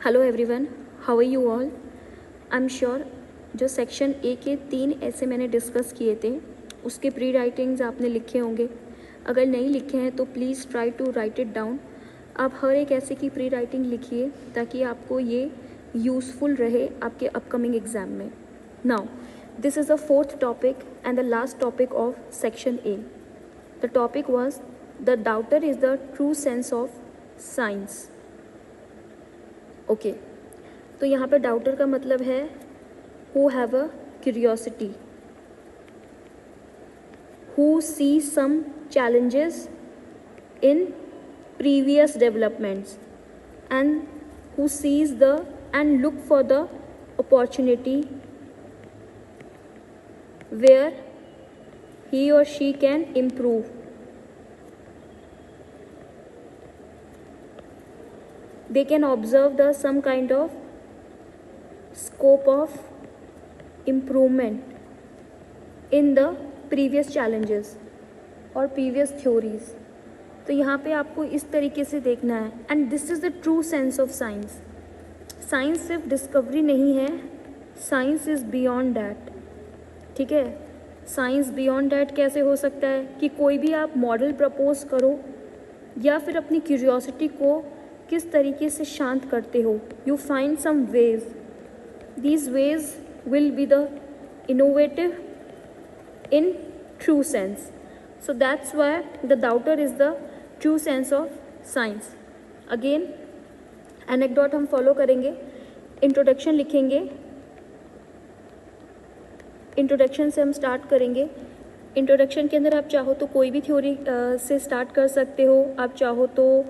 Hello everyone, how are you all. I am sure जो section A के 3 ऐसे मैंने डिस्कस किए थे उसके प्री राइटिंग्स आपने लिखे होंगे। अगर नहीं लिखे हैं तो please try to write it down. आप हर एक ऐसे की प्री राइटिंग लिखिए ताकि आपको ये यूज़फुल रहे आपके अपकमिंग एग्ज़ाम में। Now this is the fourth topic and the last topic of section A. The topic was the doubter is the true sense of science. Okay, तो यहाँ पे डाउटर का मतलब है who have a curiosity, who see some challenges in previous developments and who sees the and look for the opportunity where he or she can improve. They can observe the some kind of scope of improvement in the previous challenges और previous theories. तो यहाँ पे आपको इस तरीके से देखना है and this is the true sense of science. Science सिर्फ डिस्कवरी नहीं है, साइंस इज़ बियॉन्ड डैट। ठीक है, साइंस बियॉन्ड डैट कैसे हो सकता है कि कोई भी आप मॉडल प्रपोज करो या फिर अपनी क्यूरियोसिटी को किस तरीके से शांत करते हो। You find some ways, these ways will be the innovative in true sense. So that's why the doubter is the true sense of science. Again anecdote हम follow करेंगे, introduction लिखेंगे, introduction से हम start करेंगे। introduction के अंदर आप चाहो तो कोई भी थ्योरी से start कर सकते हो, आप चाहो तो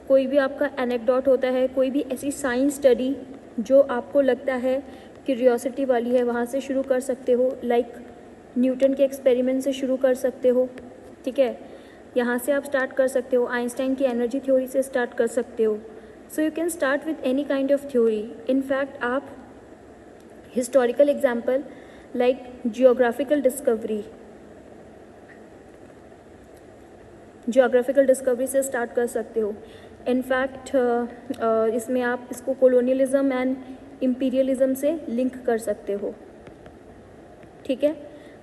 कोई भी आपका anecdote होता है, कोई भी ऐसी साइंस स्टडी जो आपको लगता है क्यूरियोसिटी वाली है वहाँ से शुरू कर सकते हो। लाइक न्यूटन के एक्सपेरिमेंट से शुरू कर सकते हो। ठीक है, यहाँ से आप स्टार्ट कर सकते हो, आइंस्टाइन की एनर्जी थ्योरी से स्टार्ट कर सकते हो। So you can start with any kind of theory. In fact आप historical example like geographical discovery से स्टार्ट कर सकते हो। इनफैक्ट इसमें आप इसको कोलोनियलिज्म एंड इम्पीरियलिज्म से लिंक कर सकते हो। ठीक है,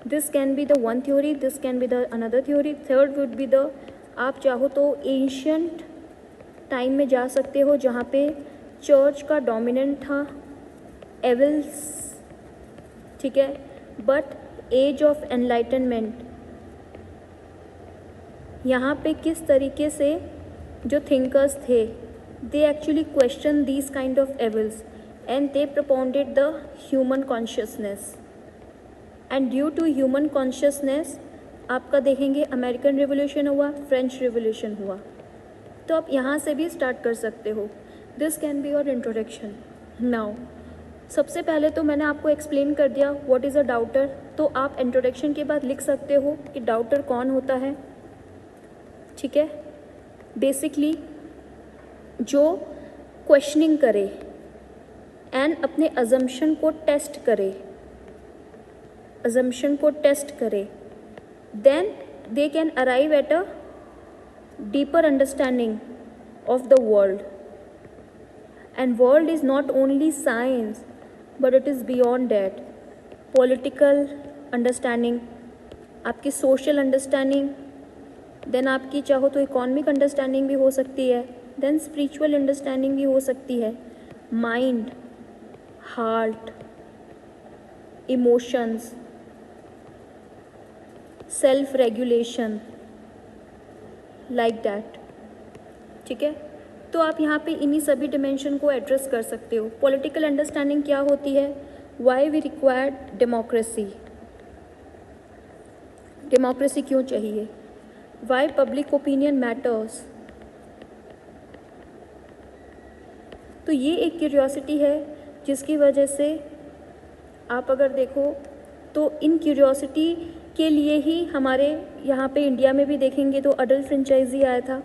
this can be the one theory, this can be the another theory. Third would be the, आप चाहो तो एंशियंट टाइम में जा सकते हो जहाँ पे चर्च का डोमिनेंट था, एविल्स। ठीक है, बट एज ऑफ एनलाइटनमेंट, यहाँ पे किस तरीके से जो थिंकर्स थे they actually question these kind of evils and they propounded the human consciousness. And due to human consciousness आपका देखेंगे अमेरिकन रिवोल्यूशन हुआ, फ्रेंच रिवोल्यूशन हुआ। तो आप यहाँ से भी स्टार्ट कर सकते हो। This can be your introduction. Now सबसे पहले तो मैंने आपको एक्सप्लेन कर दिया व्हाट इज़ अ डाउटर। तो आप इंट्रोडक्शन के बाद लिख सकते हो कि डाउटर कौन होता है। ठीक है, बेसिकली जो क्वेश्चनिंग करे एंड अपने अजम्पशन को टेस्ट करे, then they can arrive at a deeper understanding of the world. And world is not only science, but it is beyond that. Political understanding, आपकी social understanding, then आपकी चाहो तो economic understanding भी हो सकती है, then spiritual understanding भी हो सकती है, mind, heart, emotions, self regulation, like that. ठीक है, तो आप यहाँ पे इन्हीं सभी डिमेंशन को एड्रेस कर सकते हो। पॉलिटिकल अंडरस्टैंडिंग क्या होती है, why we require democracy, democracy क्यों चाहिए, वाई पब्लिक ओपिनियन मैटर्स। तो ये एक क्यूरियोसिटी है जिसकी वजह से आप अगर देखो तो इन क्यूरियोसिटी के लिए ही हमारे यहाँ पे इंडिया में भी देखेंगे तो अडल्ट फ्रेंचाइजी आया था।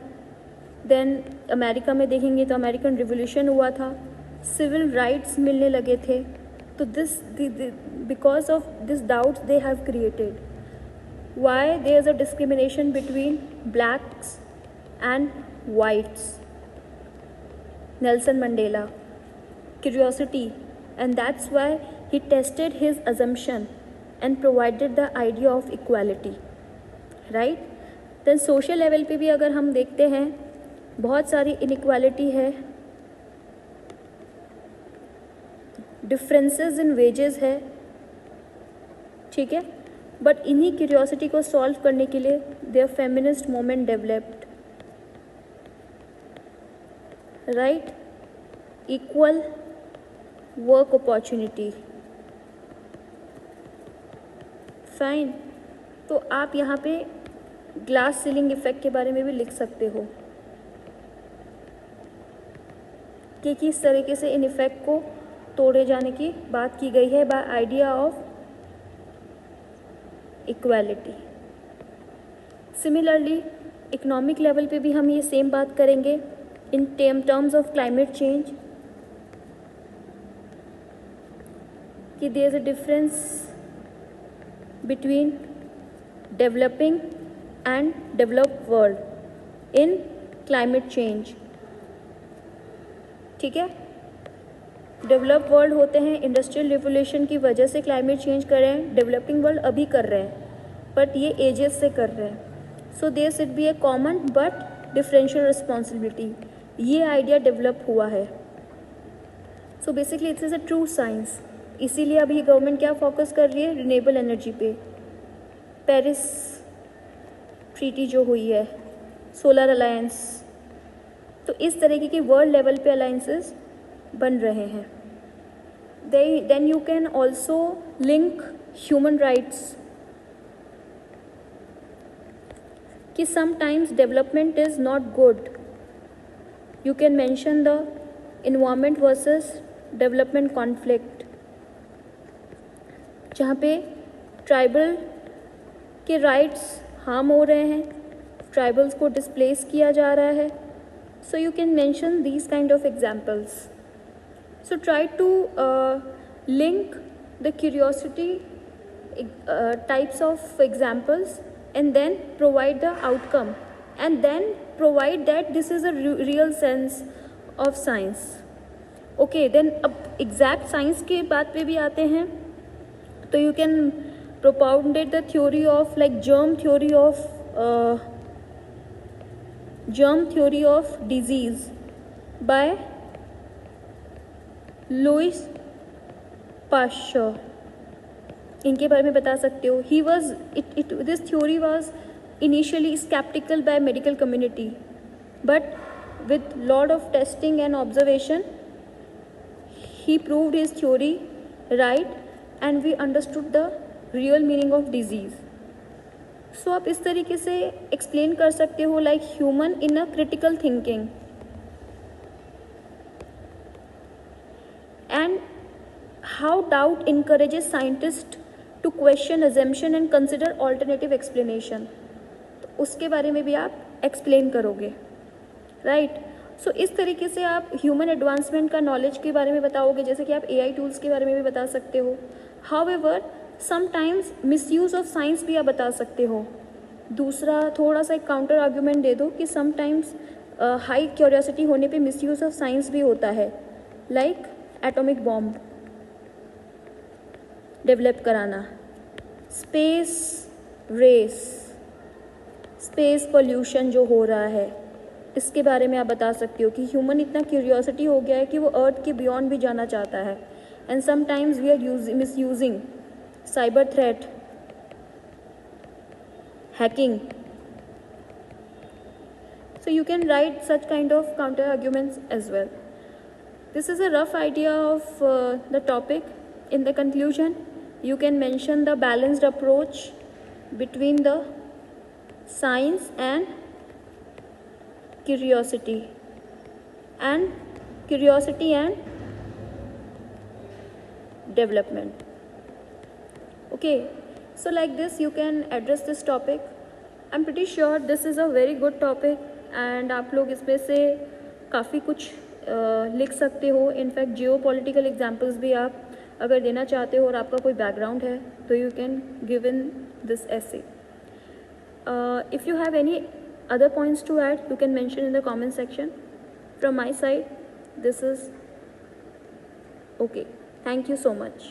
देन अमेरिका में देखेंगे तो अमेरिकन रिवोल्यूशन हुआ था, सिविल राइट्स मिलने लगे थे। तो this because of this doubts they have created why there is a discrimination between blacks and whites. Nelson Mandela, curiosity, and that's why he tested his assumption and provided the idea of equality, right? then social level पे भी अगर हम देखते हैं बहुत सारी inequality है, differences in wages है, ठीक है, बट इन्हीं क्यूरियोसिटी को सॉल्व करने के लिए there feminist movement developed, right, equal work opportunity, fine. तो आप यहाँ पे ग्लास सीलिंग इफेक्ट के बारे में भी लिख सकते हो कि किस तरीके से इन इफेक्ट को तोड़े जाने की बात की गई है by idea of equality. Similarly economic level पे भी हम ये सेम बात करेंगे in terms of climate change कि there is a difference between developing and developed world in climate change, ठीक है। डेवलप्ड वर्ल्ड होते हैं इंडस्ट्रियल रिवोल्यूशन की वजह से क्लाइमेट चेंज कर रहे हैं, डेवलपिंग वर्ल्ड अभी कर रहे हैं बट ये एजेस से कर रहे हैं। So there should be a common but differential responsibility, ये आइडिया डेवलप हुआ है। So basically it's is a true science, इसीलिए अभी गवर्नमेंट क्या फोकस कर रही है, रिन्यूएबल एनर्जी पे। पेरिस ट्रीटी जो हुई है, सोलर अलायंस, तो इस तरीके के वर्ल्ड लेवल पे अलायंसेस बन रहे हैं। Then you can also link human rights कि sometimes development is not good. You can mention the environment versus development conflict, जहाँ पे ट्राइबल के राइट्स हार्म हो रहे हैं, ट्राइबल्स को डिस्प्लेस किया जा रहा है। So you can mention these kind of examples. So try to link the curiosity types of examples and then provide the outcome and then provide that this is a real sense of science. Okay, then अब exact science के बात पे भी आते हैं तो you can propounded the theory of like germ theory of disease by Louis Pasteur, इनके बारे में बता सकते हो। He was this theory was initially skeptical by medical community, but with lot of testing and observation, he proved his theory right, and we understood the real meaning of disease. So आप इस तरीके से explain कर सकते हो like human in a critical thinking, and how doubt encourages scientists to question assumption and consider alternative explanation, तो उसके बारे में भी आप एक्सप्लेन करोगे, राइट। सो इस तरीके से आप ह्यूमन एडवांसमेंट का नॉलेज के बारे में बताओगे, जैसे कि आप AI टूल्स के बारे में भी बता सकते हो। However sometimes misuse of science भी आप बता सकते हो। दूसरा थोड़ा सा एक काउंटर आर्ग्यूमेंट दे दो कि समटाइम्स हाई क्यूरियोसिटी होने पे मिसयूज़ ऑफ साइंस भी होता है, लाइक एटॉमिक बॉम्ब डेवलप कराना, स्पेस रेस, स्पेस पोल्यूशन जो हो रहा है, इसके बारे में आप बता सकते हो कि ह्यूमन इतना क्यूरियोसिटी हो गया है कि वो अर्थ के बियॉन्ड भी जाना चाहता है। And sometimes we are misusing cyber threat, hacking. So you can write such kind of counter arguments as well. This is a rough idea of the topic. In the conclusion, you can mention the balanced approach between the science and curiosity and development. Okay, so like this you can address this topic. I'm pretty sure this is a very good topic and आप लोग इसमें से काफ़ी कुछ लिख सकते हो। In fact जियो political examples भी आप अगर देना चाहते हो और आपका कोई बैकग्राउंड है तो you can give in this essay. If you have any other points to add, you can mention in the comment section. From my side, this is okay, thank you so much.